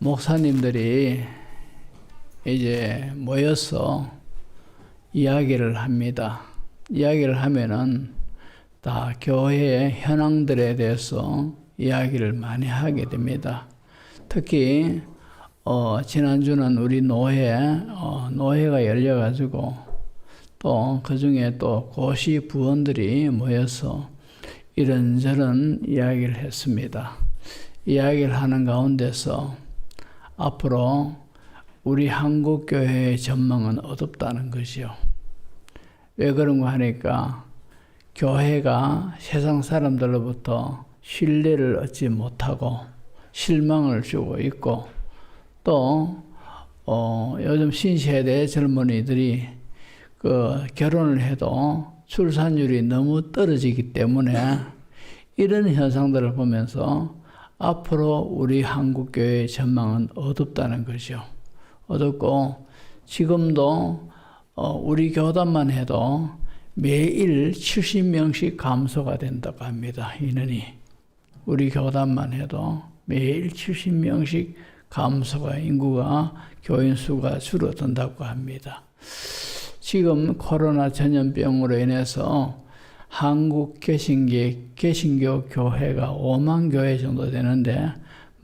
목사님들이 이제 모여서 이야기를 합니다. 이야기를 하면은 다 교회의 현황들에 대해서 이야기를 많이 하게 됩니다. 특히 지난주는 우리 노회가 열려가지고 또 그중에 또 고시 부원들이 모여서 이런저런 이야기를 했습니다. 이야기를 하는 가운데서 앞으로 우리 한국교회의 전망은 어둡다는 것이요. 왜 그런가 하니까 교회가 세상 사람들로부터 신뢰를 얻지 못하고 실망을 주고 있고 또 요즘 신세대 젊은이들이 결혼을 해도 출산율이 너무 떨어지기 때문에 이런 현상들을 보면서 앞으로 우리 한국교회의 전망은 어둡다는 것이요. 어둡고 지금도 우리 교단만 해도 매일 70명씩 감소가 된다고 합니다. 인원이. 우리 교단만 해도 매일 70명씩 인구가 교인 수가 줄어든다고 합니다. 지금 코로나 전염병으로 인해서 한국 개신교 교회가 5만 교회 정도 되는데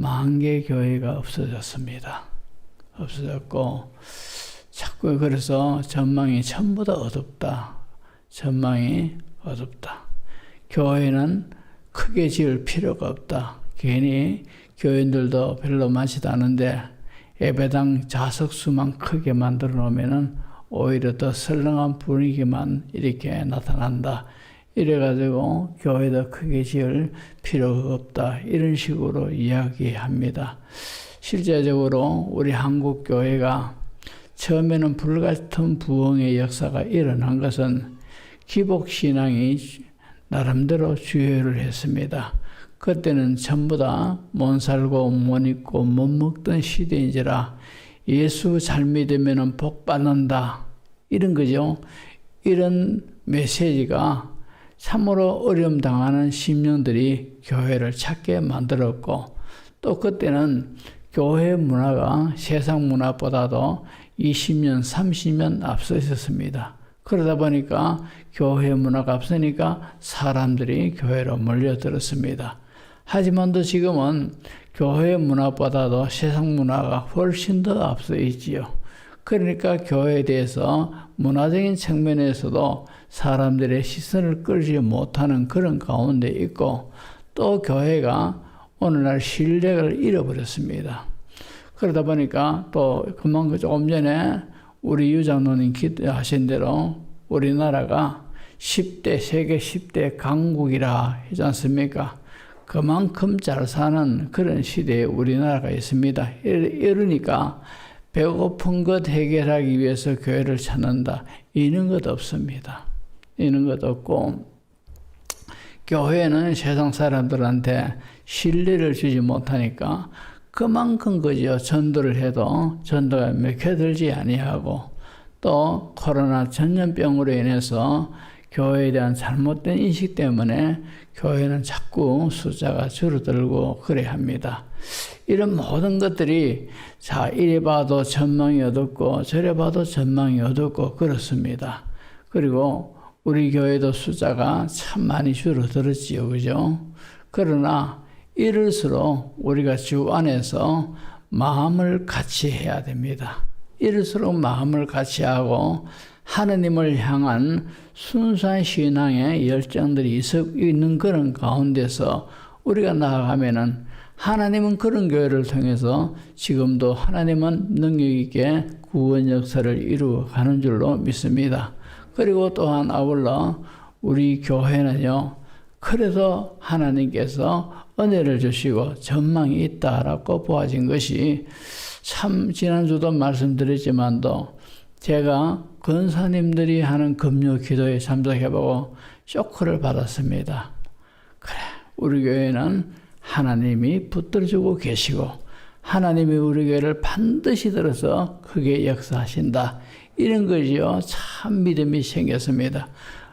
10,000개 교회가 없어졌습니다. 없어졌고 자꾸 그래서 전망이 전부 다 어둡다. 전망이 어둡다. 교회는 크게 지을 필요가 없다. 괜히 교인들도 별로 많지도 않은데 예배당 좌석수만 크게 만들어 놓으면은 오히려 더 설렁한 분위기만 이렇게 나타난다. 이래가지고 교회도 크게 지을 필요가 없다. 이런 식으로 이야기합니다. 실제적으로 우리 한국 교회가 처음에는 불같은 부흥의 역사가 일어난 것은 기복신앙이 나름대로 주요를 했습니다. 그때는 전부 다 못 살고 못 입고 못 먹던 시대인지라 예수 잘 믿으면 복 받는다. 이런 거죠. 이런 메시지가 참으로 어려움 당하는 심령들이 교회를 찾게 만들었고 또 그때는 교회 문화가 세상 문화보다도 20년, 30년 앞서 있었습니다. 그러다 보니까 교회 문화가 앞서니까 사람들이 교회로 몰려들었습니다. 하지만도 지금은 교회 문화보다도 세상 문화가 훨씬 더 앞서 있지요. 그러니까 교회에 대해서 문화적인 측면에서도 사람들의 시선을 끌지 못하는 그런 가운데 있고 또 교회가 오늘날 신뢰를 잃어버렸습니다. 그러다 보니까 또 그만 조금 전에 우리 유장로님 기도하신 대로 우리나라가 10대, 세계 10대 강국이라 하지 않습니까? 그만큼 잘 사는 그런 시대에 우리나라가 있습니다. 이러니까 배고픈 것 해결하기 위해서 교회를 찾는다. 이런 것 없습니다. 이런 것 없고 교회는 세상 사람들한테 신뢰를 주지 못하니까 그만큼 그저 전도를 해도 전도가 먹혀들지 아니하고 또 코로나 전염병으로 인해서 교회에 대한 잘못된 인식 때문에 교회는 자꾸 숫자가 줄어들고 그래 합니다. 이런 모든 것들이 이래 봐도 전망이 어둡고 저래 봐도 전망이 어둡고 그렇습니다. 그리고 우리 교회도 숫자가 참 많이 줄어들었지요. 그죠? 그러나 이럴수록 우리가 주 안에서 마음을 같이 해야 됩니다. 이럴수록 마음을 같이 하고 하느님을 향한 순수한 신앙의 열정들이 있는 그런 가운데서 우리가 나아가면은 하나님은 그런 교회를 통해서 지금도 하나님은 능력 있게 구원 역사를 이루어가는 줄로 믿습니다. 그리고 또한 아울러 우리 교회는요, 그래서 하나님께서 은혜를 주시고 전망이 있다라고 보아진 것이 참 지난주도 말씀드렸지만도 제가 권사님들이 하는 금요 기도에 참석해보고 쇼크를 받았습니다. 그래, 우리 교회는 하나님이 붙들어주고 계시고 하나님이 우리 교회를 반드시 들어서 크게 역사하신다. 이런 거지요. 참 믿음이 생겼습니다.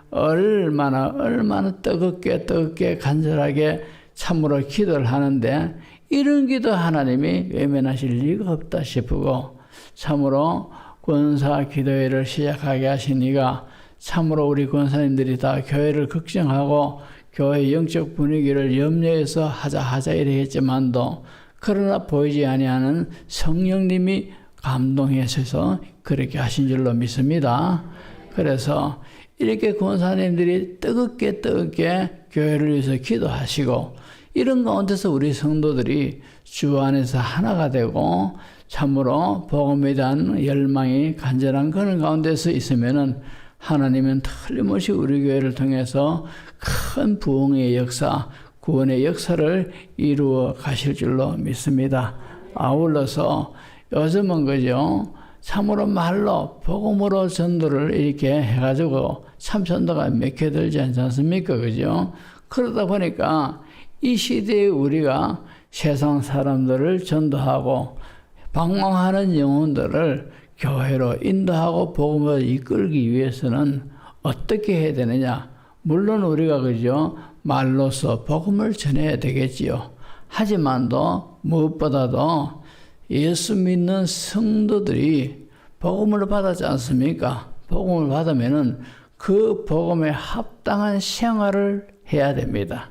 얼마나 뜨겁게 간절하게 참으로 기도를 하는데 이런 기도 하나님이 외면하실 리가 없다 싶고, 참으로 권사 기도회를 시작하게 하신 이가 참으로 우리 권사님들이 다 교회를 걱정하고 교회 영적 분위기를 염려해서 하자 이랬지만도, 그러나 보이지 아니하는 성령님이 감동하셔서 그렇게 하신 줄로 믿습니다. 그래서 이렇게 권사님들이 뜨겁게 교회를 위해서 기도하시고, 이런 가운데서 우리 성도들이 주 안에서 하나가 되고 참으로 복음에 대한 열망이 간절한 그런 가운데서 있으면은 하나님은 틀림없이 우리 교회를 통해서 큰 부흥의 역사, 구원의 역사를 이루어 가실 줄로 믿습니다. 아울러서 요즘은 그죠? 참으로 말로 복음으로 전도를 이렇게 해가지고 참 전도가 맥혀들지 않지 않습니까? 그죠? 그러다 보니까 이 시대에 우리가 세상 사람들을 전도하고 방황하는 영혼들을 교회로 인도하고 복음을 이끌기 위해서는 어떻게 해야 되느냐? 물론 우리가 그죠? 말로써 복음을 전해야 되겠지요. 하지만도 무엇보다도 예수 믿는 성도들이 복음을 받았지 않습니까? 복음을 받으면은 그 복음에 합당한 생활을 해야 됩니다.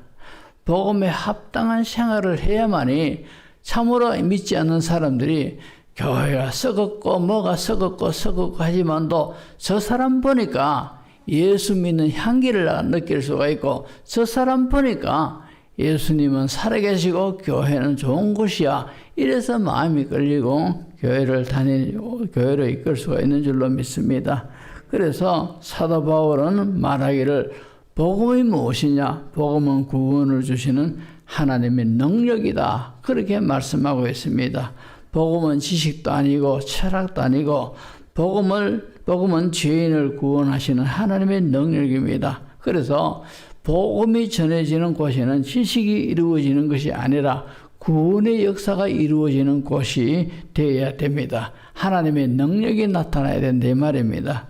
복음에 합당한 생활을 해야만이 참으로 믿지 않는 사람들이 교회가 썩었고 뭐가 썩었고 하지만도 저 사람 보니까 예수 믿는 향기를 느낄 수가 있고, 저 사람 보니까 예수님은 살아계시고 교회는 좋은 곳이야, 이래서 마음이 끌리고 교회로 이끌 수가 있는 줄로 믿습니다. 그래서 사도 바울은 말하기를 복음이 무엇이냐? 복음은 구원을 주시는 하나님의 능력이다, 그렇게 말씀하고 있습니다. 복음은 지식도 아니고 철학도 아니고 복음은 죄인을 구원하시는 하나님의 능력입니다. 그래서 복음이 전해지는 곳에는 지식이 이루어지는 것이 아니라 구원의 역사가 이루어지는 곳이 되어야 됩니다. 하나님의 능력이 나타나야 된다 이 말입니다.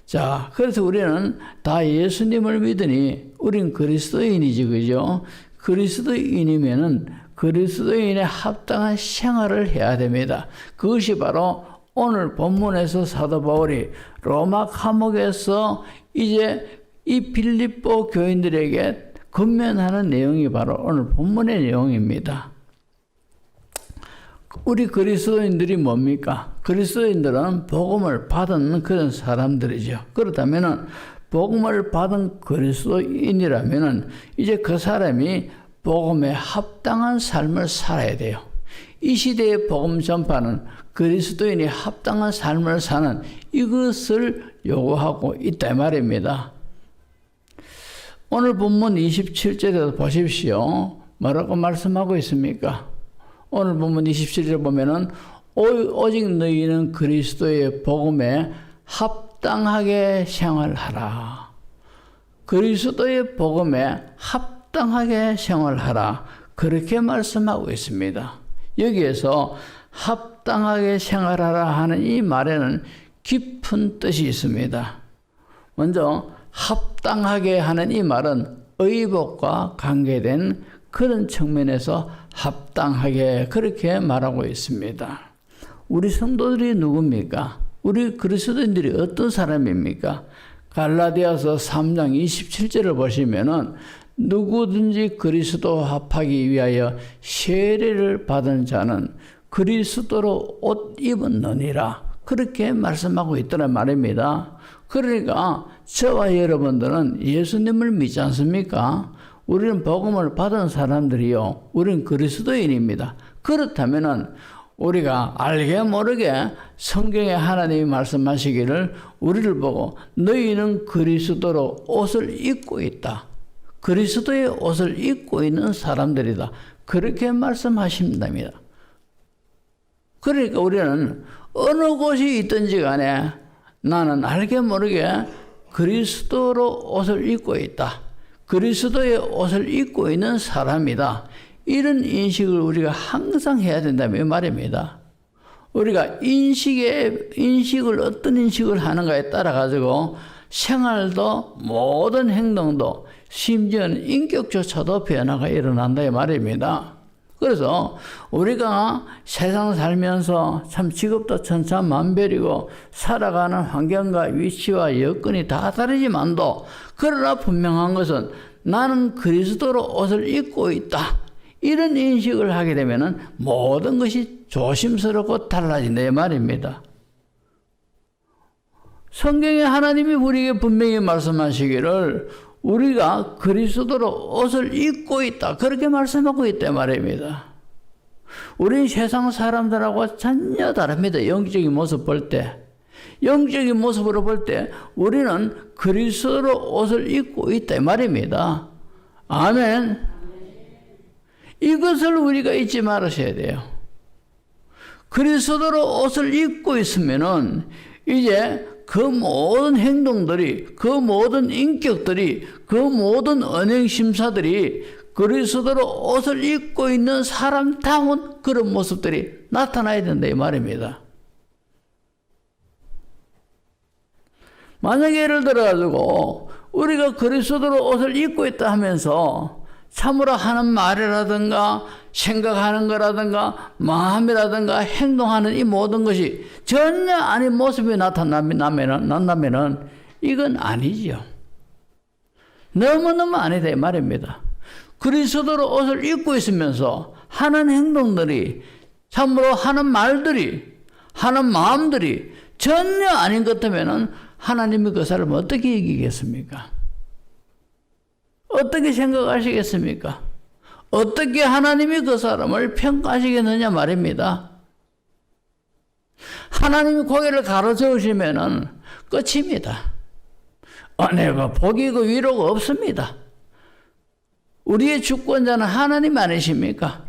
자, 그래서 우리는 다 예수님을 믿으니 우린 그리스도인이지, 그죠? 그리스도인이면은 그리스도인의 합당한 생활을 해야 됩니다. 그것이 바로 오늘 본문에서 사도 바울이 로마 감옥에서 이제 이 빌립보 교인들에게 권면하는 내용이 바로 오늘 본문의 내용입니다. 우리 그리스도인들이 뭡니까? 그리스도인들은 복음을 받은 그런 사람들이죠. 그렇다면은 복음을 받은 그리스도인이라면은 이제 그 사람이 복음에 합당한 삶을 살아야 돼요. 이 시대의 복음 전파는 그리스도인이 합당한 삶을 사는 이것을 요구하고 있다 말입니다. 오늘 본문 27절에도 보십시오. 뭐라고 말씀하고 있습니까? 오늘 본문 27절 보면은 오직 너희는 그리스도의 복음에 합당하게 생활하라. 그리스도의 복음에 합당하게 생활하라. 그렇게 말씀하고 있습니다. 여기에서 합당하게 생활하라 하는 이 말에는 깊은 뜻이 있습니다. 먼저 합당하게 하는 이 말은 의복과 관계된 그런 측면에서 합당하게 그렇게 말하고 있습니다. 우리 성도들이 누굽니까? 우리 그리스도인들이 어떤 사람입니까? 갈라디아서 3장 27절을 보시면은 누구든지 그리스도 합하기 위하여 세례를 받은 자는 그리스도로 옷 입었느니라, 그렇게 말씀하고 있더란 말입니다. 그러니까 저와 여러분들은 예수님을 믿지 않습니까? 우리는 복음을 받은 사람들이요, 우리는 그리스도인입니다. 그렇다면은 우리가 알게 모르게 성경에 하나님이 말씀하시기를 우리를 보고 너희는 그리스도로 옷을 입고 있다, 그리스도의 옷을 입고 있는 사람들이다, 그렇게 말씀하신답니다. 그러니까 우리는 어느 곳이 있든지 간에 나는 알게 모르게 그리스도로 옷을 입고 있다, 그리스도의 옷을 입고 있는 사람이다, 이런 인식을 우리가 항상 해야 된다는 말입니다. 우리가 인식을 어떤 인식을 하는가에 따라 가지고 생활도 모든 행동도 심지어는 인격조차도 변화가 일어난다 이 말입니다. 그래서 우리가 세상 살면서 참 직업도 천차만별이고 살아가는 환경과 위치와 여건이 다 다르지만도 그러나 분명한 것은 나는 그리스도로 옷을 입고 있다. 이런 인식을 하게 되면 모든 것이 조심스럽고 달라진다 이 말입니다. 성경에 하나님이 우리에게 분명히 말씀하시기를 우리가 그리스도로 옷을 입고 있다. 그렇게 말씀하고 있다 말입니다. 우리 세상 사람들하고 전혀 다릅니다. 영적인 모습 볼 때. 영적인 모습으로 볼 때 우리는 그리스도로 옷을 입고 있다 말입니다. 아멘. 이것을 우리가 잊지 말으셔야 돼요. 그리스도로 옷을 입고 있으면은 이제 그 모든 행동들이, 그 모든 인격들이, 그 모든 언행심사들이 그리스도로 옷을 입고 있는 사람다운 그런 모습들이 나타나야 된다 이 말입니다. 만약에 예를 들어가지고 우리가 그리스도로 옷을 입고 있다 하면서 참으로 하는 말이라든가 생각하는 거라든가 마음이라든가 행동하는 이 모든 것이 전혀 아닌 모습이 난다면은 이건 아니지요. 너무너무 아니다 이 말입니다. 그리스도로 옷을 입고 있으면서 하는 행동들이 참으로 하는 말들이 하는 마음들이 전혀 아닌 것 같으면은 하나님이 그 사람을 어떻게 이기겠습니까? 어떻게 생각하시겠습니까? 어떻게 하나님이 그 사람을 평가하시겠느냐 말입니다. 하나님이 고개를 가로세우시면은 끝입니다. 은혜가 복이고 위로가 없습니다. 우리의 주권자는 하나님 아니십니까?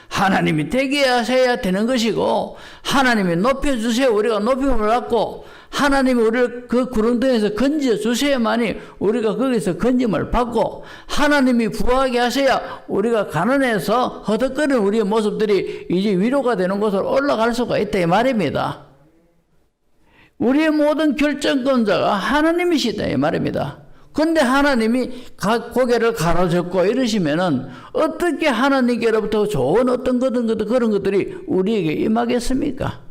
하나님이 되게 하셔야 되는 것이고 하나님이 높여주세요. 우리가 높임을 받고 하나님이 우리를 그 구름등에서 건져주셔야만이 우리가 거기서 건짐을 받고 하나님이 부하게 하셔야 우리가 가난해서 허덕거리는 우리의 모습들이 이제 위로가 되는 곳으로 올라갈 수가 있다 이 말입니다. 우리의 모든 결정권자가 하나님이시다 이 말입니다. 근데 하나님이 고개를 가로젓고 이러시면은 어떻게 하나님께로부터 좋은 어떤 그런 것들이 우리에게 임하겠습니까?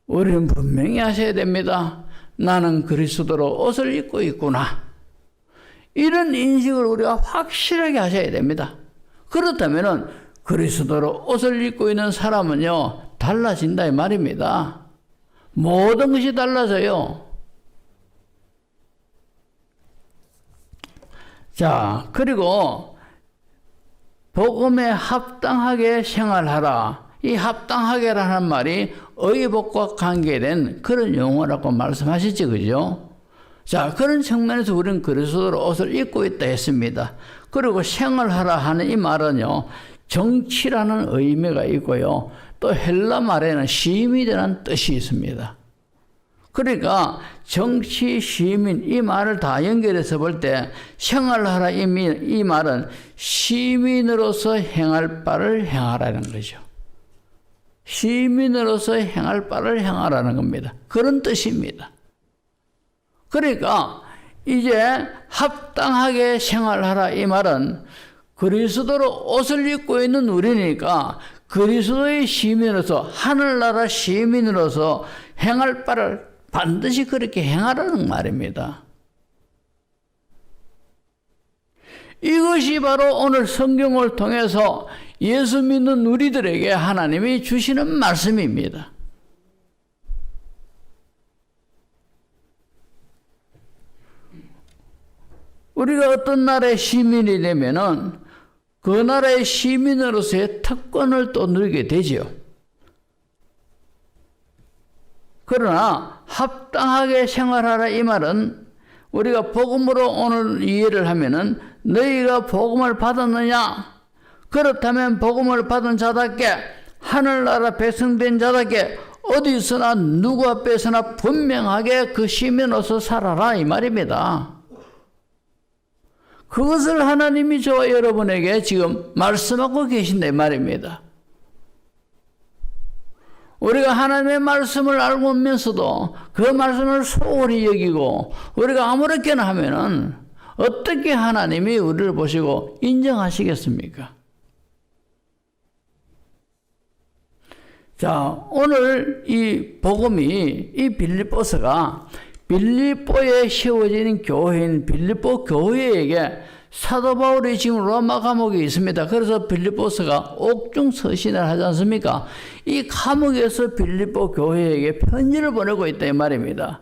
우리는 분명히 하셔야 됩니다. 나는 그리스도로 옷을 입고 있구나. 이런 인식을 우리가 확실하게 하셔야 됩니다. 그렇다면은 그리스도로 옷을 입고 있는 사람은요 달라진다 이 말입니다. 모든 것이 달라져요. 자, 그리고 복음에 합당하게 생활하라. 이 합당하게라는 말이 의복과 관계된 그런 용어라고 말씀하시죠, 그죠? 자, 그런 측면에서 우리는 그리스도로 옷을 입고 있다 했습니다. 그리고 생활하라 하는 이 말은요, 정치라는 의미가 있고요, 또 헬라 말에는 시민이라는 뜻이 있습니다. 그러니까 정치, 시민 이 말을 다 연결해서 볼 때 생활하라 이 말은 시민으로서 행할 바를 행하라는 거죠. 시민으로서 행할 바를 행하라는 겁니다. 그런 뜻입니다. 그러니까 이제 합당하게 생활하라 이 말은 그리스도로 옷을 입고 있는 우리니까 그리스도의 시민으로서 하늘나라 시민으로서 행할 바를 반드시 그렇게 행하라는 말입니다. 이것이 바로 오늘 성경을 통해서 예수 믿는 우리들에게 하나님이 주시는 말씀입니다. 우리가 어떤 나라의 시민이 되면은 그 나라의 시민으로서의 특권을 또 누리게 되지요. 그러나 합당하게 생활하라 이 말은 우리가 복음으로 오늘 이해를 하면은 너희가 복음을 받았느냐? 그렇다면 복음을 받은 자답게 하늘나라 백성된 자답게 어디서나 누구 앞에서나 분명하게 그 시민으로서 살아라 이 말입니다. 그것을 하나님이 저와 여러분에게 지금 말씀하고 계신다 이 말입니다. 우리가 하나님의 말씀을 알고 오면서도 그 말씀을 소홀히 여기고 우리가 아무렇게나 하면은 어떻게 하나님이 우리를 보시고 인정하시겠습니까? 자, 오늘 이 복음이, 이 빌립보서가 빌립보에 세워진 교회인 빌립보 교회에게 사도 바울이 지금 로마 감옥에 있습니다. 그래서 빌립보서가 옥중 서신을 하지 않습니까? 이 감옥에서 빌립보 교회에게 편지를 보내고 있다 이 말입니다.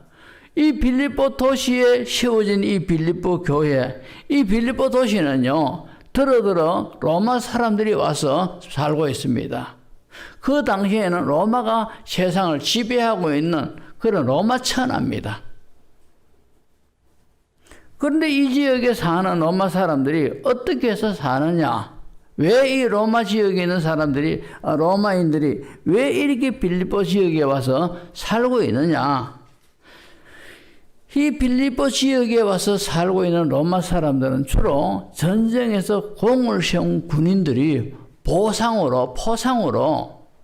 이 빌립보 도시에 세워진 이 빌립보 교회, 이 빌립보 도시는요, 들어 로마 사람들이 와서 살고 있습니다. 그 당시에는 로마가 세상을 지배하고 있는 그런 로마 천하입니다. 그런데 이 지역에 사는 로마 사람들이 어떻게 해서 사느냐? 왜 이 로마 지역에 있는 사람들이, 로마인들이 왜 이렇게 빌립보 지역에 와서 살고 있느냐? 이 빌립보 지역에 와서 살고 있는 로마 사람들은 주로 전쟁에서 공을 세운 군인들이 포상으로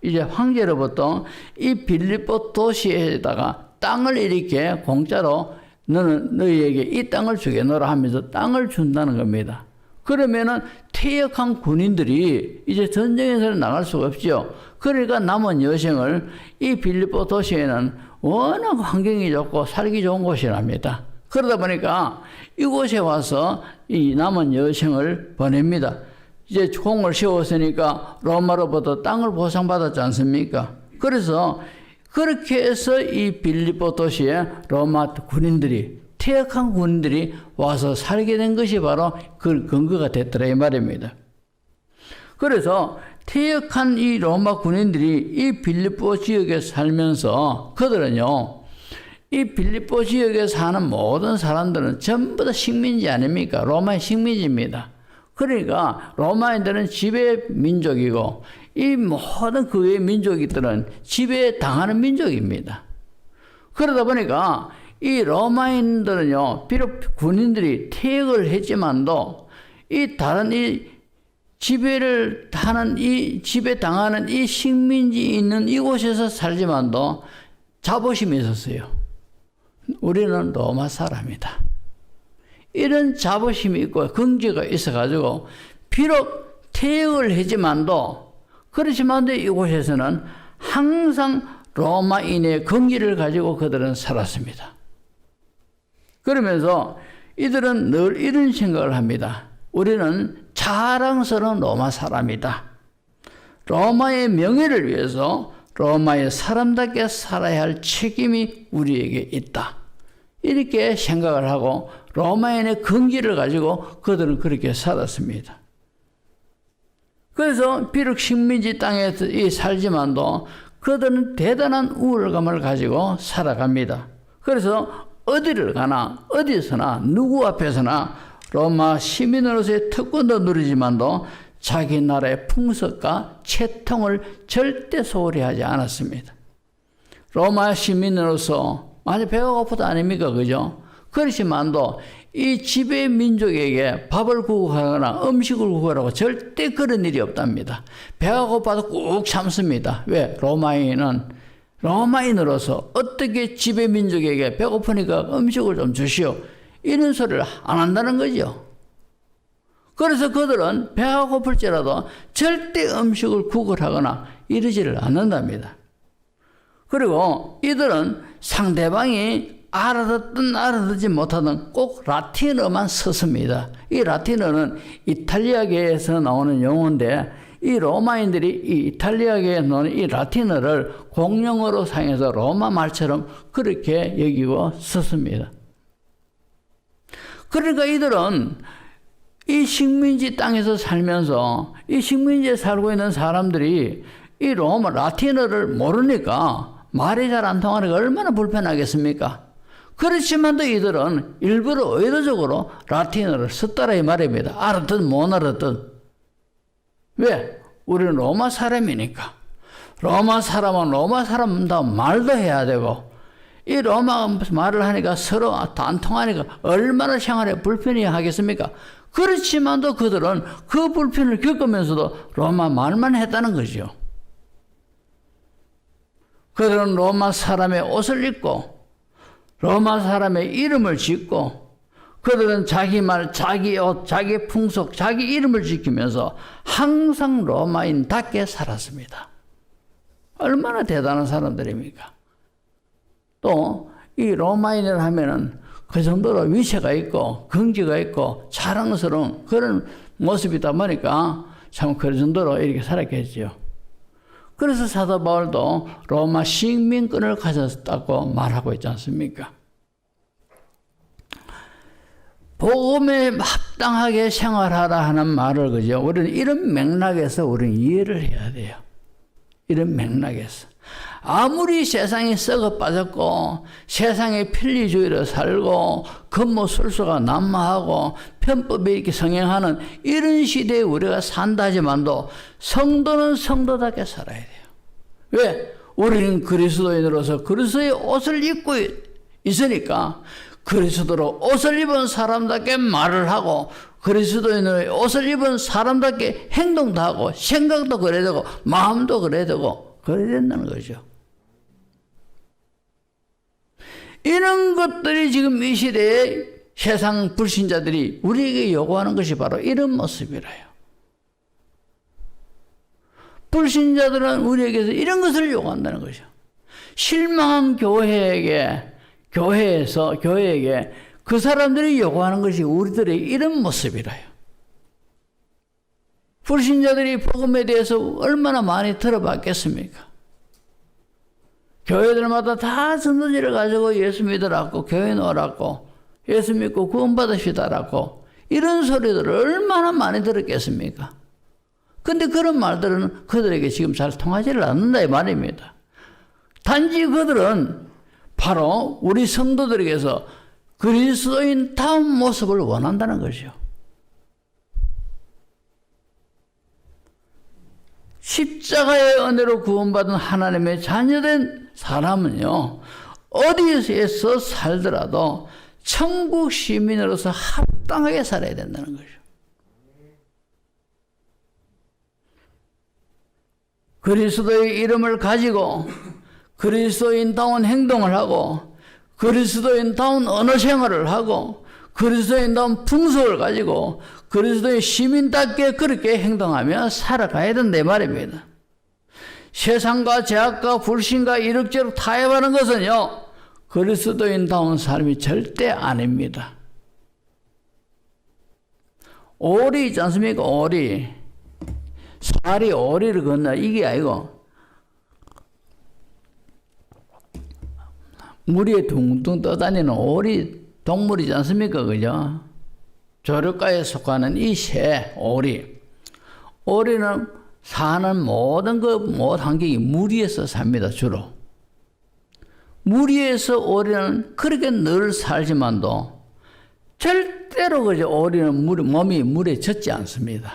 이제 황제로부터 이 빌립보 도시에다가 땅을 이렇게 공짜로 너는 너희에게 이 땅을 주겠노라 하면서 땅을 준다는 겁니다. 그러면은 퇴역한 군인들이 이제 전쟁에서는 나갈 수가 없죠. 그러니까 남은 여생을 이 빌립보 도시에는 워낙 환경이 좋고 살기 좋은 곳이랍니다. 그러다 보니까 이곳에 와서 이 남은 여생을 보냅니다. 이제 공을 세웠으니까 로마로부터 땅을 보상받았지 않습니까? 그래서 그렇게 해서 이 빌립보 도시에 로마 군인들이, 퇴역한 군인들이 와서 살게 된 것이 바로 그 근거가 됐더라 이 말입니다. 그래서 퇴역한 이 로마 군인들이 이 빌립보 지역에 살면서 그들은요, 이 빌립보 지역에 사는 모든 사람들은 전부 다 식민지 아닙니까? 로마의 식민지입니다. 그러니까 로마인들은 지배 민족이고 이 모든 그 외의 민족들은 지배에 당하는 민족입니다. 그러다 보니까 이 로마인들은요, 비록 군인들이 퇴역을 했지만도 이 다른 이 지배를 하는 이 지배 당하는 이 식민지 있는 이곳에서 살지만도 자부심이 있었어요. 우리는 로마 사람이다. 이런 자부심이 있고 긍지가 있어가지고 비록 퇴역을 했지만도 그렇지만도 이곳에서는 항상 로마인의 긍지를 가지고 그들은 살았습니다. 그러면서 이들은 늘 이런 생각을 합니다. 우리는 자랑스러운 로마 사람이다. 로마의 명예를 위해서 로마의 사람답게 살아야 할 책임이 우리에게 있다. 이렇게 생각을 하고 로마인의 긍지를 가지고 그들은 그렇게 살았습니다. 그래서 비록 식민지 땅에 살지만도 그들은 대단한 우월감을 가지고 살아갑니다. 그래서 어디를 가나 어디서나 누구 앞에서나 로마 시민으로서의 특권도 누리지만도 자기 나라의 풍속과 채통을 절대 소홀히 하지 않았습니다. 로마 시민으로서 많이 배가 고프다 아닙니까? 그죠? 그렇지만도 이 지배 민족에게 밥을 구하거나 음식을 구하라고 절대 그런 일이 없답니다. 배가 고파도 꾹 참습니다. 왜? 로마인으로서 어떻게 지배 민족에게 배고프니까 음식을 좀 주시오. 이런 소리를 안 한다는 거죠. 그래서 그들은 배가 고플지라도 절대 음식을 구걸하거나 이러지를 않는답니다. 그리고 이들은 상대방이 알아듣든 알아듣지 못하든 꼭 라틴어만 썼습니다. 이 라틴어는 이탈리아계에서 나오는 용어인데 이 로마인들이 이 이탈리아계에 나오는 이 라틴어를 공용어로 사용해서 로마 말처럼 그렇게 여기고 썼습니다. 그러니까 이들은 이 식민지 땅에서 살면서 이 식민지에 살고 있는 사람들이 이 로마 라틴어를 모르니까 말이 잘 안 통하니까 얼마나 불편하겠습니까? 그렇지만도 이들은 일부러 의도적으로 라틴어를 썼다라 이 말입니다. 알았든 못 알았든. 왜? 우리는 로마 사람이니까. 로마 사람은 로마 사람다운 말도 해야 되고 이 로마 말을 하니까 서로 안 통하니까 얼마나 생활에 불편히 하겠습니까? 그렇지만도 그들은 그 불편을 겪으면서도 로마 말만 했다는 거죠. 그들은 로마 사람의 옷을 입고 로마 사람의 이름을 짓고 그들은 자기 말, 자기 옷, 자기 풍속, 자기 이름을 지키면서 항상 로마인답게 살았습니다. 얼마나 대단한 사람들입니까? 또 이 로마인을 하면은 그 정도로 위치가 있고 긍지가 있고 자랑스러운 그런 모습이다 보니까 참 그 정도로 이렇게 살았겠지요. 그래서 사도 바울도 로마 시민권을 가졌다고 말하고 있지 않습니까? 복음에 합당하게 생활하라 하는 말을 그죠? 우리는 이런 맥락에서 우리는 이해를 해야 돼요. 이런 맥락에서. 아무리 세상이 썩어 빠졌고 세상의 편리주의로 살고 금모술수가 난무하고 편법에 이렇게 성행하는 이런 시대에 우리가 산다 하지만도 성도는 성도답게 살아야 돼요. 왜? 우리는 그리스도인으로서 그리스도의 옷을 입고 있으니까 그리스도로 옷을 입은 사람답게 말을 하고 그리스도인의 옷을 입은 사람답게 행동도 하고 생각도 그래야 되고 마음도 그래야 되고 그래야 된다는 거죠. 이런 것들이 지금 이 시대에 세상 불신자들이 우리에게 요구하는 것이 바로 이런 모습이라요. 불신자들은 우리에게서 이런 것을 요구한다는 거죠. 실망한 교회에게 그 사람들이 요구하는 것이 우리들의 이런 모습이라요. 불신자들이 복음에 대해서 얼마나 많이 들어봤겠습니까? 교회들마다 다 전도지를 가지고 예수 믿으라고 교회 넣으라고 예수 믿고 구원받으시다라고 이런 소리들을 얼마나 많이 들었겠습니까? 근데 그런 말들은 그들에게 지금 잘 통하지를 않는다 이 말입니다. 단지 그들은 바로 우리 성도들에게서 그리스도인다운 모습을 원한다는 것이죠. 십자가의 은혜로 구원받은 하나님의 자녀된 사람은요, 어디에서 살더라도 천국 시민으로서 합당하게 살아야 된다는 거죠. 그리스도의 이름을 가지고 그리스도인다운 행동을 하고 그리스도인다운 언어 생활을 하고 그리스도인다운 풍속을 가지고 그리스도의 시민답게 그렇게 행동하며 살아가야 된다 이 말입니다. 세상과 제약과 불신과 이럭저럭 타협하는 것은요, 그리스도인다운 삶이 절대 아닙니다. 오리 있지 않습니까? 오리. 살이 오리를 건너 이게 아니고 물 위에 둥둥 떠다니는 오리 동물이지 않습니까? 그죠? 조류과에 속하는 이 새, 오리. 오리는 사는 모든 환경이 물 위에서 삽니다, 주로. 물 위에서 오리는 그렇게 늘 살지만도 절대로 그죠? 오리는 몸이 물에 젖지 않습니다.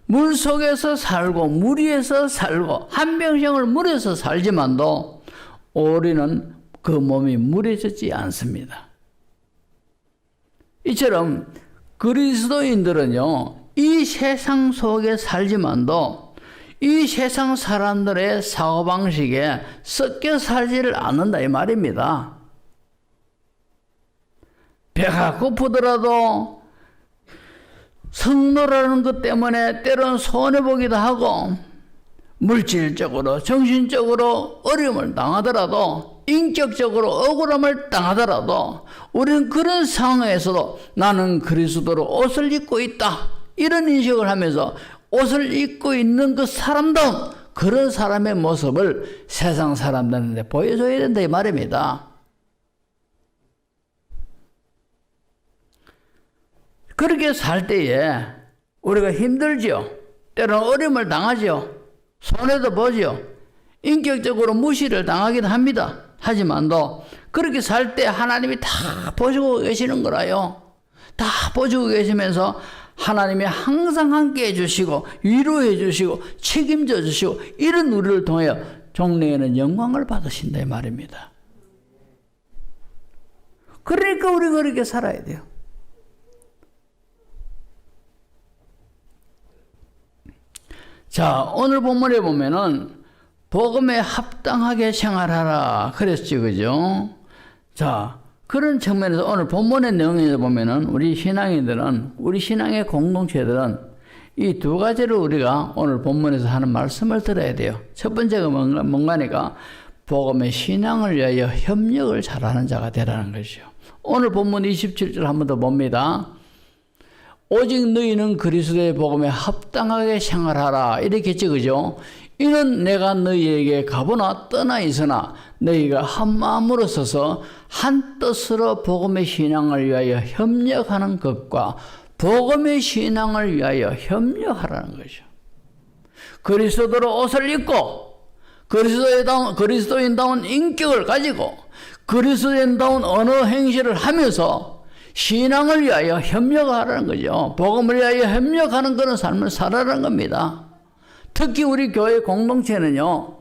물 속에서 살고 물 위에서 살고 한평생을 물에서 살지만도 오리는 그 몸이 물에 젖지 않습니다. 이처럼 그리스도인들은요, 이 세상 속에 살지만도 이 세상 사람들의 사고방식에 섞여 살지를 않는다 이 말입니다. 배가 고프더라도 성노라는 것 때문에 때로는 손해보기도 하고 물질적으로 정신적으로 어려움을 당하더라도 인격적으로 억울함을 당하더라도 우리는 그런 상황에서도 나는 그리스도로 옷을 입고 있다 이런 인식을 하면서 옷을 입고 있는 그 사람다운 그런 사람의 모습을 세상 사람들한테 보여줘야 된다 이 말입니다. 그렇게 살 때에 우리가 힘들죠. 때로는 어려움을 당하죠. 손해도 보죠. 인격적으로 무시를 당하기도 합니다. 하지만도 그렇게 살 때 하나님이 다 보시고 계시는 거라요. 다 보시고 계시면서 하나님이 항상 함께 해주시고 위로해 주시고 책임져 주시고 이런 우리를 통하여 종래에는 영광을 받으신다 이 말입니다. 그러니까 우리가 그렇게 살아야 돼요. 자, 오늘 본문에 보면은 복음에 합당하게 생활하라 그랬지, 그죠? 자, 그런 측면에서 오늘 본문의 내용에서 보면은 우리 신앙인들은, 우리 신앙의 공동체들은 이 두 가지를 우리가 오늘 본문에서 하는 말씀을 들어야 돼요. 첫 번째가 뭔가니까 복음의 신앙을 위하여 협력을 잘하는 자가 되라는 것이죠. 오늘 본문 27절 한 번 더 봅니다. 오직 너희는 그리스도의 복음에 합당하게 생활하라. 이렇게 했지, 그죠? 이는 내가 너희에게 가보나 떠나 있으나 너희가 한 마음으로 서서 한 뜻으로 복음의 신앙을 위하여 협력하는 것과 복음의 신앙을 위하여 협력하라는 거죠. 그리스도로 옷을 입고 그리스도인다운 인격을 가지고 그리스도인다운 언어 행실을 하면서 신앙을 위하여 협력하라는 거죠. 복음을 위하여 협력하는 그런 삶을 살아라는 겁니다. 특히 우리 교회 공동체는요,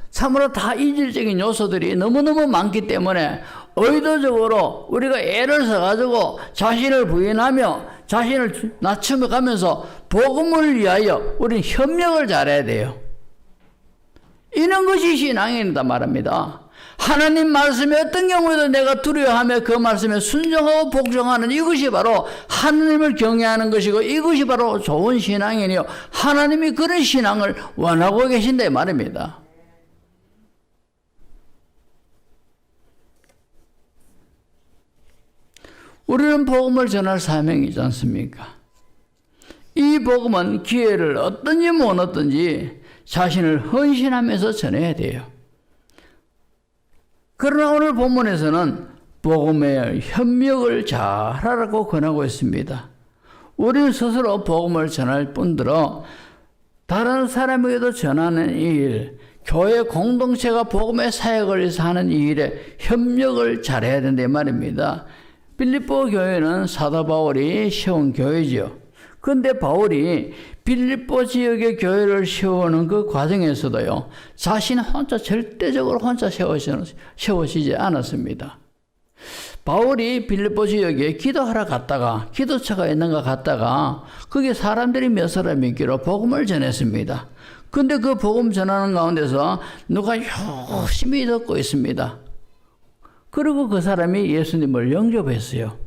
참으로 다 이질적인 요소들이 너무너무 많기 때문에 의도적으로 우리가 애를 써가지고 자신을 부인하며 자신을 낮추며 가면서 복음을 위하여 우리는 협력을 잘해야 돼요. 이런 것이 신앙이다 말합니다. 하나님 말씀에 어떤 경우에도 내가 두려워하며 그 말씀에 순종하고 복종하는 이것이 바로 하나님을 경외하는 것이고 이것이 바로 좋은 신앙이니요. 하나님이 그런 신앙을 원하고 계신다 말입니다. 우리는 복음을 전할 사명이지 않습니까? 이 복음은 기회를 얻든지 못 얻든지 자신을 헌신하면서 전해야 돼요. 그러나 오늘 본문에서는 복음의 협력을 잘하라고 권하고 있습니다. 우리는 스스로 복음을 전할 뿐더러 다른 사람에게도 전하는 이 일, 교회 공동체가 복음의 사역을 위해서 하는 이 일에 협력을 잘해야 된다 말입니다. 빌립보 교회는 사도 바울이 세운 교회죠. 그런데 바울이 빌립보 지역의 교회를 세우는 그 과정에서도요, 자신 혼자 절대적으로 혼자 세우시지 않았습니다. 바울이 빌립보 지역에 기도하러 갔다가 기도처가 있는가 갔다가 거기 사람들이 몇 사람이 있기로 복음을 전했습니다. 근데 그 복음 전하는 가운데서 누가 열심히 듣고 있습니다. 그리고 그 사람이 예수님을 영접했어요.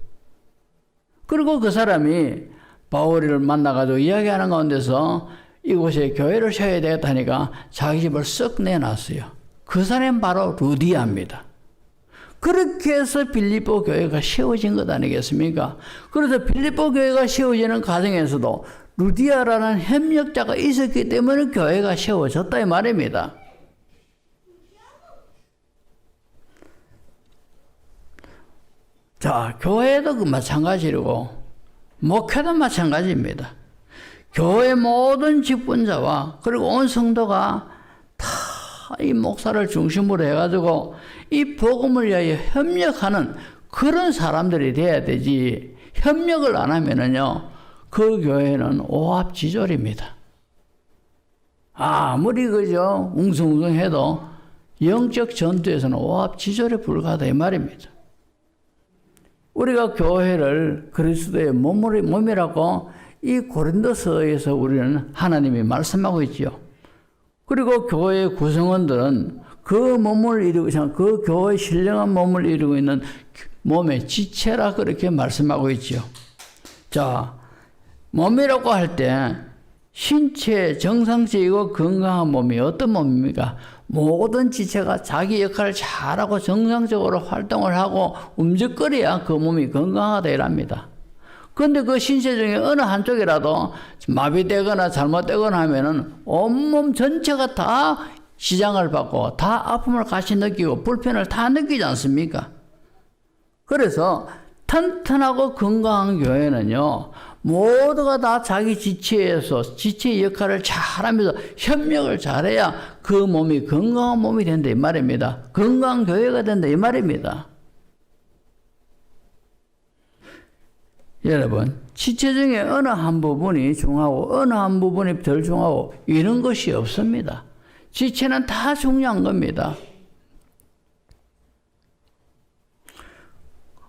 그리고 그 사람이 바울을 만나가지고 이야기하는 가운데서 이곳에 교회를 세워야 되겠다 하니까 자기 집을 쓱 내놨어요. 그 사람은 바로 루디아입니다. 그렇게 해서 빌립보 교회가 세워진 것 아니겠습니까? 그래서 빌립보 교회가 세워지는 과정에서도 루디아라는 협력자가 있었기 때문에 교회가 세워졌다 이 말입니다. 자, 교회도 그 마찬가지고 목회도 마찬가지입니다. 교회 모든 직분자와 그리고 온 성도가 다 이 목사를 중심으로 해가지고 이 복음을 위하여 협력하는 그런 사람들이 돼야 되지, 협력을 안 하면은요 그 교회는 오합지졸입니다. 아무리 그저 웅성웅성해도 영적 전투에서는 오합지졸에 불과하다 이 말입니다. 우리가 교회를 그리스도의 몸이라고 이 고린도서에서 우리는 하나님이 말씀하고 있죠. 그리고 교회의 구성원들은 그 몸을 이루고 그 교회의 신령한 몸을 이루고 있는 몸의 지체라 그렇게 말씀하고 있죠. 자, 몸이라고 할 때 신체 정상적이고 건강한 몸이 어떤 몸입니까? 모든 지체가 자기 역할을 잘하고 정상적으로 활동을 하고 움직거려야 그 몸이 건강하다 이랍니다. 그런데 그 신체 중에 어느 한쪽이라도 마비되거나 잘못되거나 하면은 온몸 전체가 다 지장을 받고 다 아픔을 같이 느끼고 불편을 다 느끼지 않습니까? 그래서 튼튼하고 건강한 교회는요, 모두가 다 자기 지체에서 지체의 역할을 잘하면서 협력을 잘해야 그 몸이 건강한 몸이 된다 이 말입니다. 건강한 교회가 된다 이 말입니다. 여러분, 지체 중에 어느 한 부분이 중하고 어느 한 부분이 덜 중하고 이런 것이 없습니다. 지체는 다 중요한 겁니다.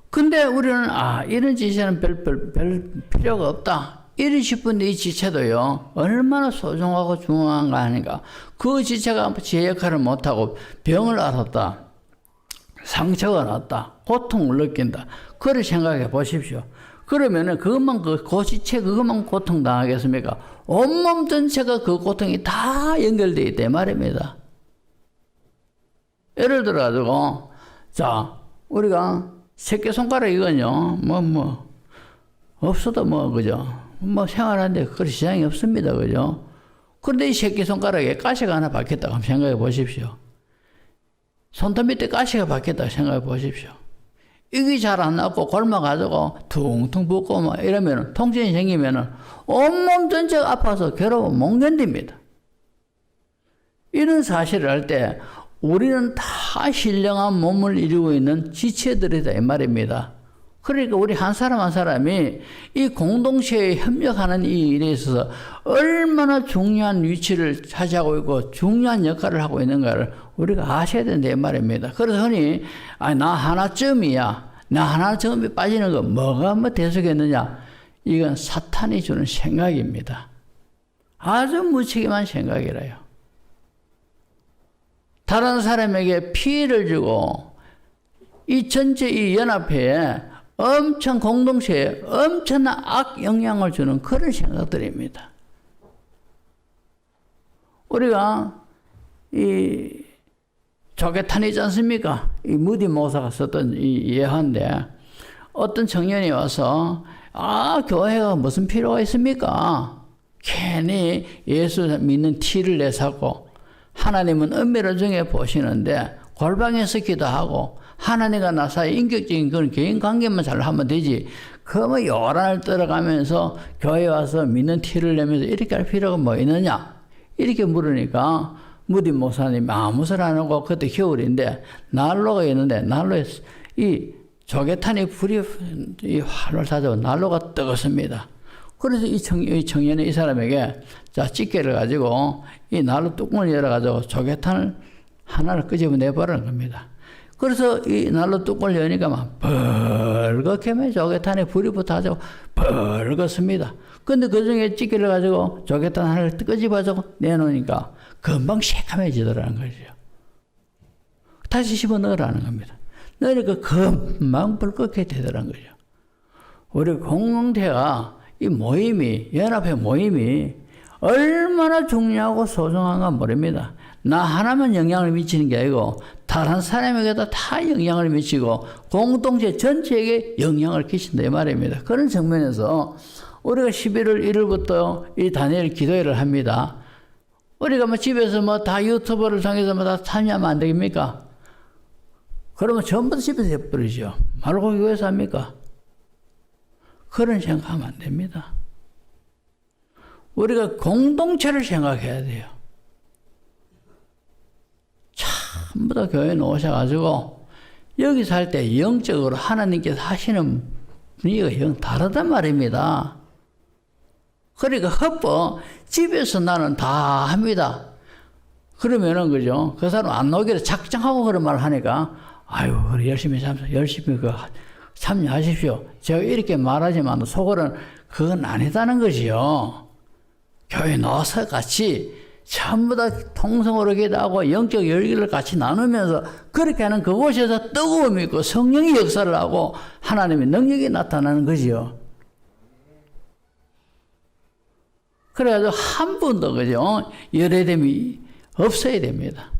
근데 우리는 이런 지체는 별 필요가 없다 이리 싶은데 이 지체도요 얼마나 소중하고 중요한가 하니까 그 지체가 제 역할을 못하고 병을 앓았다, 상처가 났다. 고통을 느낀다. 그걸 생각해 보십시오. 그러면은 그것만 고지체 그것만 고통당하겠습니까? 온몸 전체가 그 고통이 다 연결되어 있다 말입니다. 예를 들어 가지고 자 우리가 새끼손가락 이건요 없어도 그죠? 생활하는데 그런 지장이 없습니다. 그죠? 그런데 이 새끼손가락에 가시가 하나 박혔다고 한번 생각해 보십시오. 손톱 밑에 가시가 박혔다고 생각해 보십시오. 이게 잘 안 낫고 골마가지고 퉁퉁 붓고 이러면 통증이 생기면 온몸 전체가 아파서 괴로워 못 견딥니다. 이런 사실을 할 때 우리는 다 신령한 몸을 이루고 있는 지체들이다 이 말입니다. 그러니까 우리 한 사람 한 사람이 이 공동체에 협력하는 이 일에 있어서 얼마나 중요한 위치를 차지하고 있고 중요한 역할을 하고 있는가를 우리가 아셔야 된다 이 말입니다. 그래서 흔히 나 하나쯤이야. 나 하나쯤이 빠지는 거 뭐가 대수겠느냐. 이건 사탄이 주는 생각입니다. 아주 무책임한 생각이라요. 다른 사람에게 피해를 주고 이 전체 이 연합회에 엄청 공동체에 엄청난 악 영향을 주는 그런 생각들입니다. 우리가 이 조개탄 있지 않습니까? 이 무디 모사가 썼던 이 예화인데 어떤 청년이 와서 교회가 무슨 필요가 있습니까? 괜히 예수 믿는 티를 내사고 하나님은 은밀한 중에 보시는데 골방에서 기도하고 하나님과 나 사이 인격적인 그런 개인 관계만 잘 하면 되지. 그 요란을 떨어가면서 교회 와서 믿는 티를 내면서 이렇게 할 필요가 뭐 있느냐? 이렇게 물으니까 무디 목사님이 아무 소리 안 하고 그때 겨울인데 난로가 있는데 난로에 이 조개탄이 불이 이 활을 찾아오 난로가 뜨겁습니다. 그래서 이 청년이 이 사람에게 자 집게를 가지고 이 난로 뚜껑을 열어가지고 조개탄을 하나를 끄집어내버리는 겁니다. 그래서 이 난로 뚜껑을 여니까 막 벌겋게 조개탄에 불이 붙어가지고 벌겋습니다. 근데 그 중에 집게를 가지고 조개탄 하나를 끄집어서 내놓으니까 금방 새카매지더라는 거죠. 다시 집어 넣으라는 겁니다. 넣으니까 금방 불 끄게 되더라는 거죠. 우리 공동체가 이 모임이, 연합회 모임이 얼마나 중요하고 소중한가 모릅니다. 나 하나만 영향을 미치는 게 아니고 다른 사람에게도 다 영향을 미치고 공동체 전체에게 영향을 끼친다 이 말입니다. 그런 측면에서 우리가 11월 1일부터 이 다니엘 기도회를 합니다. 우리가 집에서 다 유튜브를 통해서 다 참여하면 안 되겠습니까? 그러면 전부 다 집에서 해버리죠. 말고 교회에서 합니까? 그런 생각하면 안 됩니다. 우리가 공동체를 생각해야 돼요. 전부 다 교회에 오셔가지고 여기 살 때 영적으로 하나님께서 하시는 분위기가 영 다르단 말입니다. 그러니까 집에서 나는 다 합니다. 그러면은 그죠? 그 사람 안 오기를 작정하고 그런 말을 하니까 그래 열심히 참여하십시오. 제가 이렇게 말하지만 속으로는 그건 아니다는 거지요. 교회 나와서 같이 전부 다 통성으로 기도하고 영적 열기를 같이 나누면서 그렇게 하는 그곳에서 뜨거움이 있고 성령의 역사를 하고 하나님의 능력이 나타나는 거지요. 그래가지고 한 번도 그죠? 열애됨이 없어야 됩니다.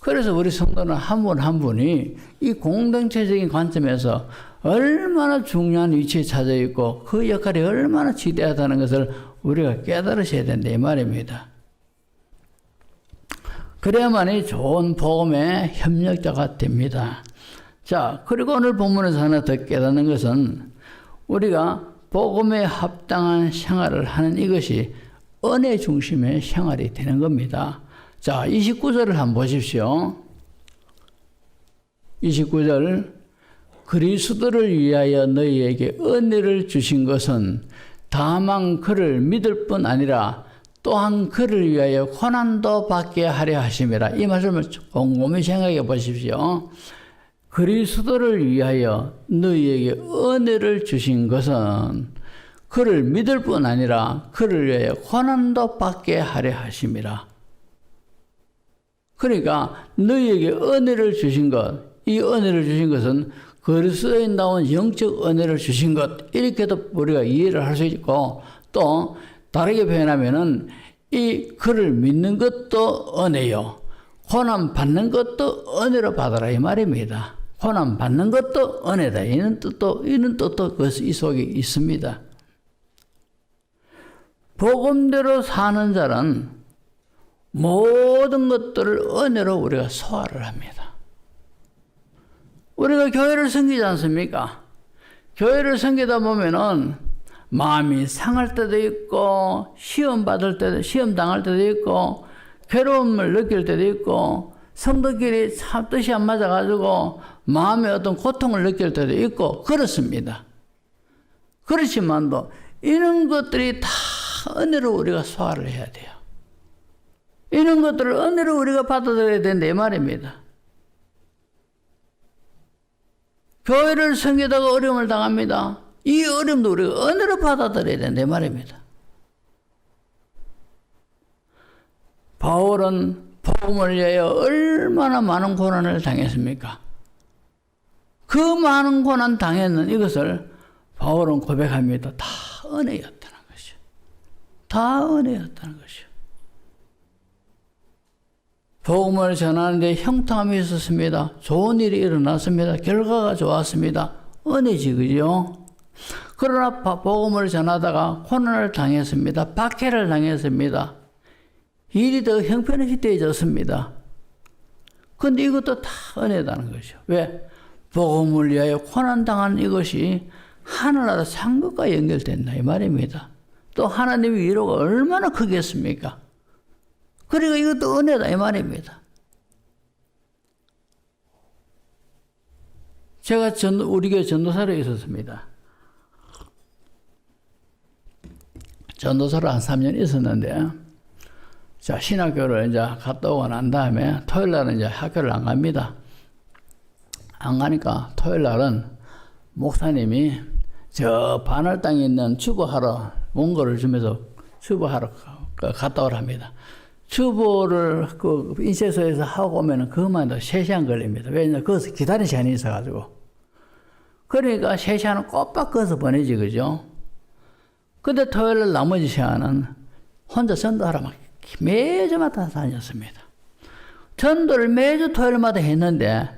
그래서 우리 성도는 한 분 한 분이 이 공동체적인 관점에서 얼마나 중요한 위치에 처져 있고 그 역할이 얼마나 지대하다는 것을 우리가 깨달으셔야 된다 이 말입니다. 그래야만이 좋은 복음의 협력자가 됩니다. 자, 그리고 오늘 본문에서 하나 더 깨닫는 것은 우리가 복음에 합당한 생활을 하는 이것이 은혜 중심의 생활이 되는 겁니다. 자, 29절을 한번 보십시오. 29절 그리스도를 위하여 너희에게 은혜를 주신 것은 다만 그를 믿을 뿐 아니라 또한 그를 위하여 고난도 받게 하려 하심이라. 이 말씀을 곰곰이 생각해 보십시오. 그리스도를 위하여 너희에게 은혜를 주신 것은 그를 믿을 뿐 아니라 그를 위하여 고난도 받게 하려 하심이라. 그러니까 너희에게 은혜를 주신 것, 이 은혜를 주신 것은 그리스도에 나온 영적 은혜를 주신 것, 이렇게도 우리가 이해를 할 수 있고, 또 다르게 표현하면은 이 그를 믿는 것도 은혜요, 고난 받는 것도 은혜로 받아라 이 말입니다. 고난 받는 것도 은혜다. 이런 뜻도 이 속에 있습니다. 복음대로 사는 자는 모든 것들을 은혜로 우리가 소화를 합니다. 우리가 교회를 섬기지 않습니까? 교회를 섬기다 보면은 마음이 상할 때도 있고, 시험 당할 때도 있고, 괴로움을 느낄 때도 있고, 성도끼리 참 뜻이 안 맞아가지고 마음의 어떤 고통을 느낄 때도 있고 그렇습니다. 그렇지만도 이런 것들이 다 은혜로 우리가 소화를 해야 돼요. 이런 것들을 은혜로 우리가 받아들여야 된다 이 말입니다. 교회를 섬기다가 어려움을 당합니다. 이 어려움도 우리가 은혜로 받아들여야 된다 이 말입니다. 바울은 복음을 위하여 얼마나 많은 고난을 당했습니까? 그 많은 고난 당했는 이것을 바울은 고백합니다. 다 은혜였다는 것이요. 다 은혜였다는 것이요. 복음을 전하는데 형통함이 있었습니다. 좋은 일이 일어났습니다. 결과가 좋았습니다. 은혜지, 그죠? 그러나 복음을 전하다가 고난을 당했습니다. 박해를 당했습니다. 일이 더 형편없어졌습니다. 그런데 이것도 다 은혜다는 것이죠. 왜? 복음을 위하여 고난당한 이것이 하늘나라 상급과 연결된다 이 말입니다. 또 하나님의 위로가 얼마나 크겠습니까? 그러니까 이것도 은혜다 이 말입니다. 제가 우리 교회 전도사로 있었습니다. 전도사로 한 3년 있었는데, 자, 신학교를 이제 갔다 오고 난 다음에 토요일 날은 이제 학교를 안 갑니다. 안 가니까 토요일 날은 목사님이 저 바늘 땅에 있는 주보하러 원고를 주면서 주보하러 갔다 오랍니다. 주보를 그 인쇄소에서 하고 오면은 그것만 해도 3시간 걸립니다. 왜냐면 거기서 기다리는 시간이 있어가지고. 그러니까 3시간은 꼬박 꺼서 보내지, 그죠? 근데 토요일 날 나머지 시간은 혼자 전도하러 막 매주마다 다녔습니다. 전도를 매주 토요일마다 했는데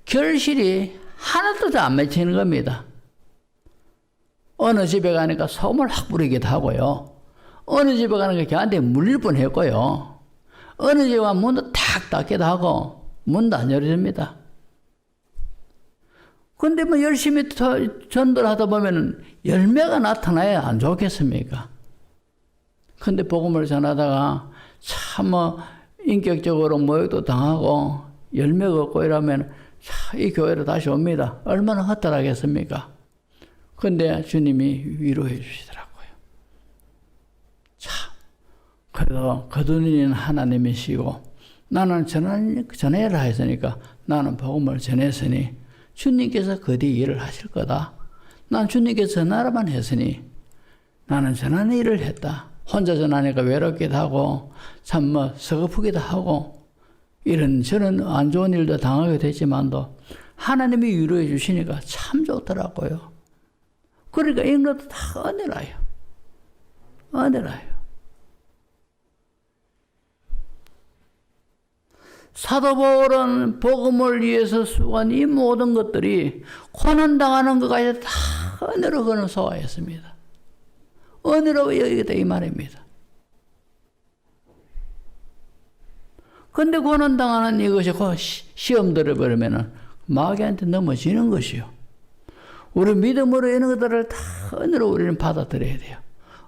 결실이 하나도 안 맺히는 겁니다. 어느 집에 가니까 소문을 확 부리기도 하고요. 어느 집에 가니까 걔한테 물릴 뻔했고요. 어느 집에 가면 문도 탁 닫기도 하고 문도 안 열어줍니다. 근데 뭐 열심히 전도를 하다 보면 열매가 나타나야 안 좋겠습니까? 근데 복음을 전하다가 참 인격적으로 모욕도 당하고 열매가 없고 이러면 이 교회로 다시 옵니다. 얼마나 허탈하겠습니까? 근데 주님이 위로해 주시더라고요. 참, 그래도 거두는 하나님이시고 나는 전해라 했으니까 나는 복음을 전했으니 주님께서 그 뒤 일을 하실 거다. 난 주님께서 전하라만 했으니 나는 전하는 일을 했다. 혼자 전하니까 외롭기도 하고 참 서글프기도 하고 이런저런 안 좋은 일도 당하게 되지만도 하나님이 위로해 주시니까 참 좋더라고요. 그러니까 이런 것도 다 은혜라요. 은혜라요. 사도 바울은 복음을 위해서 수고한 이 모든 것들이 고난당하는 것까지 다 은혜로 그는 소화했습니다. 은혜로 여기다 이 말입니다. 근데 고난당하는 이것이 시험 들어버리면 마귀한테 넘어지는 것이요. 우리 믿음으로 이런 것들을 다 은혜로 우리는 받아들여야 돼요.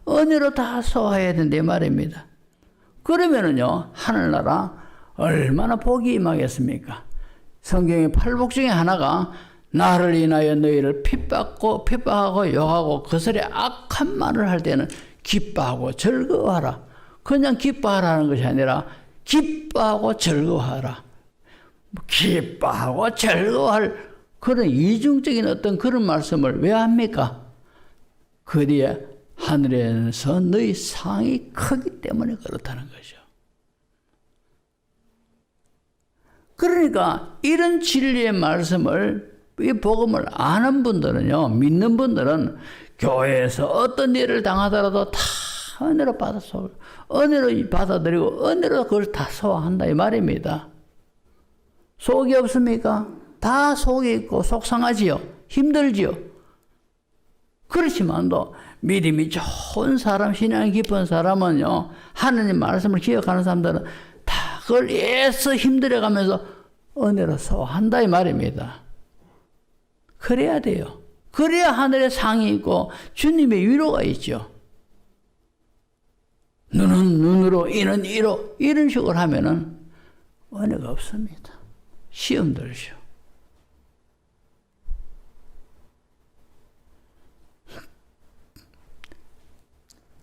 은혜로 다 소화해야 된다 이 말입니다. 그러면은요, 하늘나라 얼마나 복이 임하겠습니까? 성경의 8복 중에 하나가 나를 인하여 너희를 핍박하고 욕하고 거스레 악한 말을 할 때는 기뻐하고 즐거워하라. 그냥 기뻐하라는 것이 아니라 기뻐하고 즐거워하라. 기뻐하고 즐거워할 그런 이중적인 어떤 그런 말씀을 왜 합니까? 그 뒤에 하늘에서 너희 상이 크기 때문에 그렇다는 거죠. 그러니까 이런 진리의 말씀을, 이 복음을 아는 분들은요, 믿는 분들은 교회에서 어떤 일을 당하더라도 다 은혜로 받아서, 은혜로 받아들이고 은혜로 그걸 다 소화한다 이 말입니다. 속이 없습니까? 다 속이 있고 속상하지요. 힘들지요. 그렇지만도 믿음이 좋은 사람, 신앙이 깊은 사람은요, 하느님 말씀을 기억하는 사람들은 다 그걸 애써 힘들어가면서 은혜로 소화한다 이 말입니다. 그래야 돼요. 그래야 하늘에 상이 있고 주님의 위로가 있죠. 눈은 눈으로, 이는 이로, 이런 식으로 하면은 은혜가 없습니다. 시험 들죠.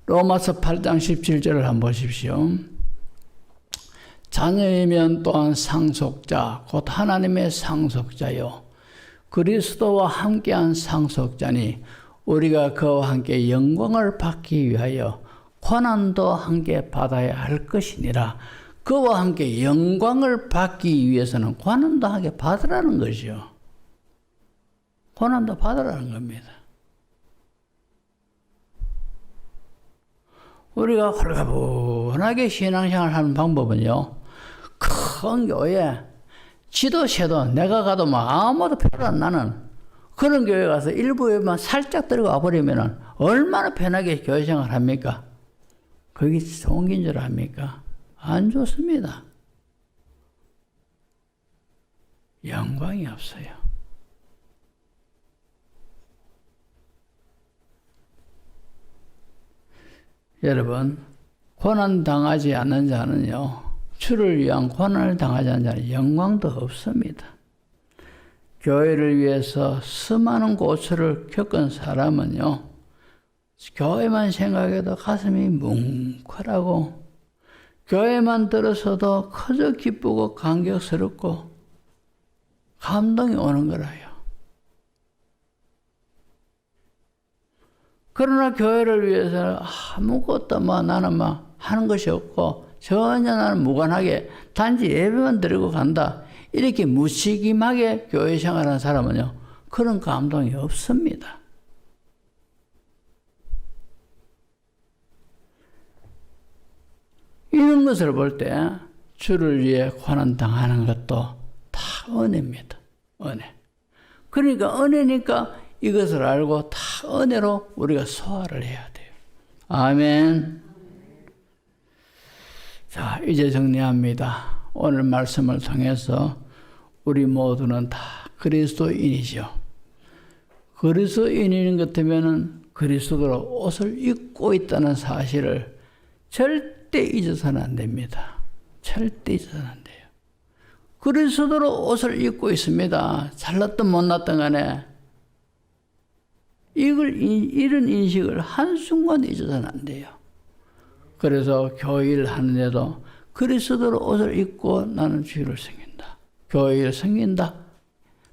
로마서 8장 17절을 한번 보십시오. 자녀이면 또한 상속자, 곧 하나님의 상속자요. 그리스도와 함께한 상속자니 우리가 그와 함께 영광을 받기 위하여 고난도 함께 받아야 할 것이니라. 그와 함께 영광을 받기 위해서는 고난도 함께 받으라는 것이요. 고난도 받으라는 겁니다. 우리가 홀가분하게 신앙생활 하는 방법은요, 큰 교회, 지도체도 내가 가도 아무도 별로 안 나는 그런 교회 가서 일부에만 살짝 들어가 버리면 얼마나 편하게 교회 생활 합니까? 그게 좋은 긴 줄 압니까? 안 좋습니다. 영광이 없어요. 여러분, 고난 당하지 않는 자는요, 주를 위한 고난을 당하지 않는 자는 영광도 없습니다. 교회를 위해서 수많은 고초를 겪은 사람은요, 교회만 생각해도 가슴이 뭉클하고, 교회만 들어서도 커져 기쁘고 감격스럽고 감동이 오는 거라요. 그러나 교회를 위해서 아무것도 나는 하는 것이 없고 전혀 나는 무관하게 단지 예배만 드리고 간다. 이렇게 무책임하게 교회 생활하는 사람은요, 그런 감동이 없습니다. 이런 것을 볼 때 주를 위해 고난 당하는 것도 다 은혜입니다. 은혜. 그러니까 은혜니까 이것을 알고 다 은혜로 우리가 소화를 해야 돼요. 아멘. 자, 이제 정리합니다. 오늘 말씀을 통해서 우리 모두는 다 그리스도인이죠. 그리스도인인 것 같으면 그리스도로 옷을 입고 있다는 사실을 절대 잊어서는 안 됩니다. 절대 잊어서는 안 돼요. 그리스도로 옷을 입고 있습니다. 잘났든 못났든 간에 이런 인식을 한순간 잊어서는 안 돼요. 그래서 교회를 하는데도 그리스도로 옷을 입고 나는 주를 섬긴다. 교회를 섬긴다.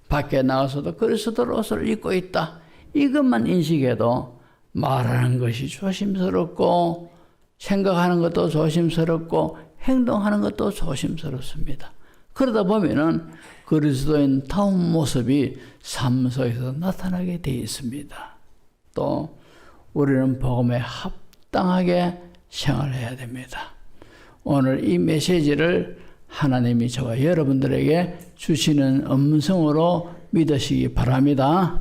밖에 나가서도 그리스도로 옷을 입고 있다. 이것만 인식해도 말하는 것이 조심스럽고 생각하는 것도 조심스럽고 행동하는 것도 조심스럽습니다. 그러다 보면은 그리스도인다운 모습이 삶 속에서 나타나게 되어 있습니다. 또 우리는 복음에 합당하게 생활해야 됩니다. 오늘 이 메시지를 하나님이 저와 여러분들에게 주시는 음성으로 믿으시기 바랍니다.